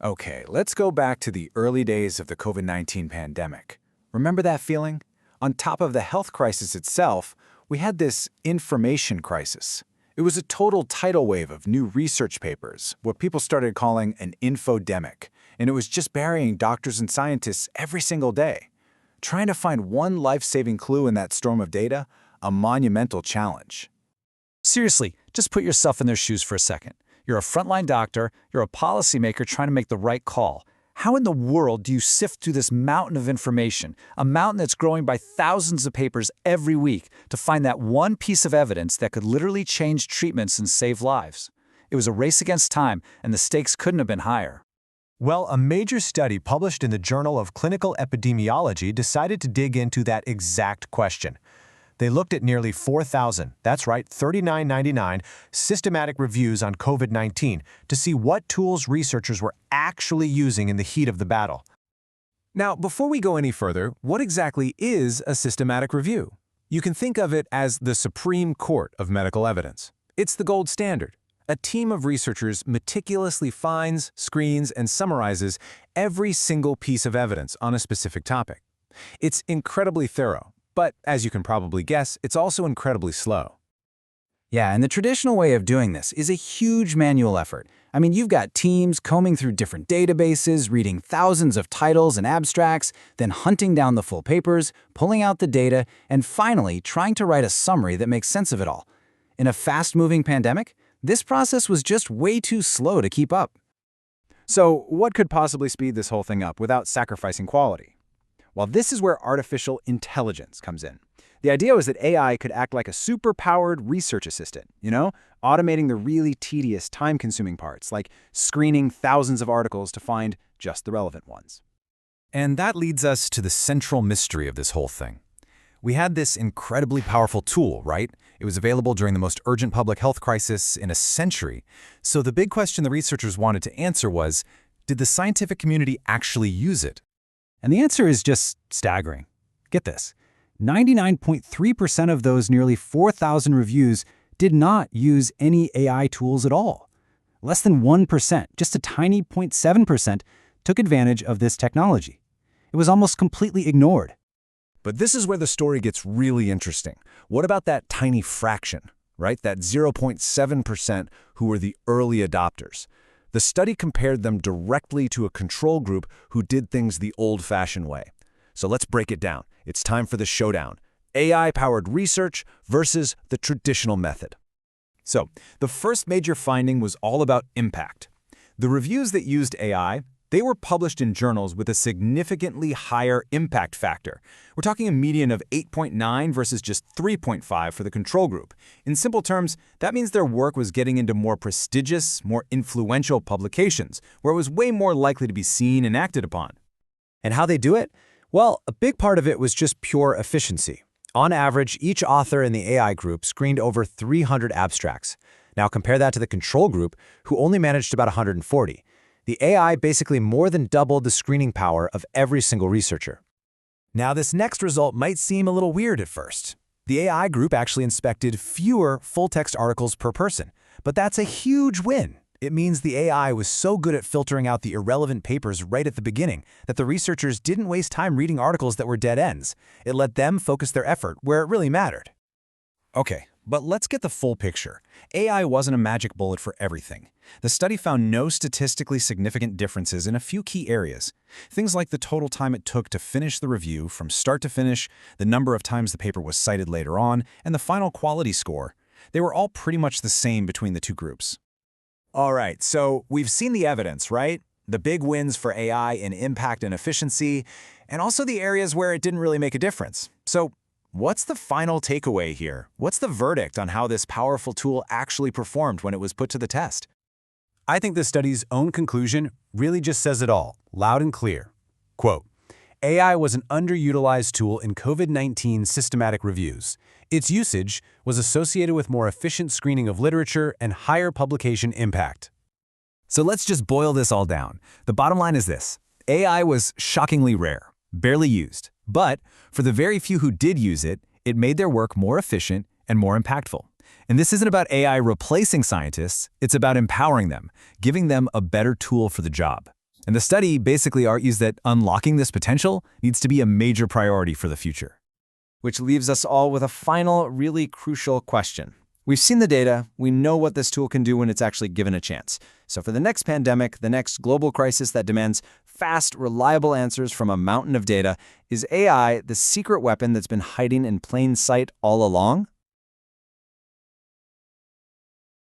Okay, let's go back to the early days of the COVID-19 pandemic. Remember that feeling? On top of the health crisis itself, we had this information crisis. It was a total tidal wave of new research papers, what people started calling an infodemic, and it was just burying doctors and scientists every single day. Trying to find one life-saving clue in that storm of data, a monumental challenge. Seriously, just put yourself in their shoes for a second. You're a frontline doctor, you're a policymaker trying to make the right call. How in the world do you sift through this mountain of information, a mountain that's growing by thousands of papers every week, to find that one piece of evidence that could literally change treatments and save lives? It was a race against time, and the stakes couldn't have been higher. Well, a major study published in the Journal of Clinical Epidemiology decided to dig into that exact question. They looked at nearly 4,000, that's right, 39.99, systematic reviews on COVID-19 to see what tools researchers were actually using in the heat of the battle. Now, before we go any further, what exactly is a systematic review? You can think of it as the Supreme Court of medical evidence. It's the gold standard. A team of researchers meticulously finds, screens, and summarizes every single piece of evidence on a specific topic. It's incredibly thorough. But, as you can probably guess, it's also incredibly slow. Yeah, and the traditional way of doing this is a huge manual effort. I mean, you've got teams combing through different databases, reading thousands of titles and abstracts, then hunting down the full papers, pulling out the data, and finally trying to write a summary that makes sense of it all. In a fast-moving pandemic, this process was just way too slow to keep up. So, what could possibly speed this whole thing up without sacrificing quality? Well, this is where artificial intelligence comes in. The idea was that AI could act like a super-powered research assistant, automating the really tedious, time-consuming parts, like screening thousands of articles to find just the relevant ones. And that leads us to the central mystery of this whole thing. We had this incredibly powerful tool, right? It was available during the most urgent public health crisis in a century. So the big question the researchers wanted to answer was, did the scientific community actually use it? And the answer is just staggering. Get this. 99.3% of those nearly 4,000 reviews did not use any AI tools at all. Less than 1%, just a tiny 0.7%, took advantage of this technology. It was almost completely ignored. But this is where the story gets really interesting. What about that tiny fraction, right? That 0.7% who were the early adopters. The study compared them directly to a control group who did things the old-fashioned way. So let's break it down. It's time for the showdown. AI-powered research versus the traditional method. So, the first major finding was all about impact. The reviews that used AI, they were published in journals with a significantly higher impact factor. We're talking a median of 8.9 versus just 3.5 for the control group. In simple terms, that means their work was getting into more prestigious, more influential publications, where it was way more likely to be seen and acted upon. And how they do it? Well, a big part of it was just pure efficiency. On average, each author in the AI group screened over 300 abstracts. Now compare that to the control group, who only managed about 140. The AI basically more than doubled the screening power of every single researcher. Now, this next result might seem a little weird at first. The AI group actually inspected fewer full-text articles per person, but that's a huge win. It means the AI was so good at filtering out the irrelevant papers right at the beginning that the researchers didn't waste time reading articles that were dead ends. It let them focus their effort where it really mattered. Okay, but let's get the full picture. AI wasn't a magic bullet for everything. The study found no statistically significant differences in a few key areas. Things like the total time it took to finish the review from start to finish, the number of times the paper was cited later on, and the final quality score. They were all pretty much the same between the two groups. All right, so we've seen the evidence, right? The big wins for AI in impact and efficiency, and also the areas where it didn't really make a difference. So, what's the final takeaway here? What's the verdict on how this powerful tool actually performed when it was put to the test? I think the study's own conclusion really just says it all, loud and clear. Quote, AI was an underutilized tool in COVID-19 systematic reviews. Its usage was associated with more efficient screening of literature and higher publication impact. So let's just boil this all down. The bottom line is this. AI was shockingly rare, barely used. But for the very few who did use it, it made their work more efficient and more impactful. And this isn't about AI replacing scientists, it's about empowering them, giving them a better tool for the job. And the study basically argues that unlocking this potential needs to be a major priority for the future. Which leaves us all with a final, really crucial question. We've seen the data, we know what this tool can do when it's actually given a chance. So for the next pandemic, the next global crisis that demands fast, reliable answers from a mountain of data, is AI the secret weapon that's been hiding in plain sight all along?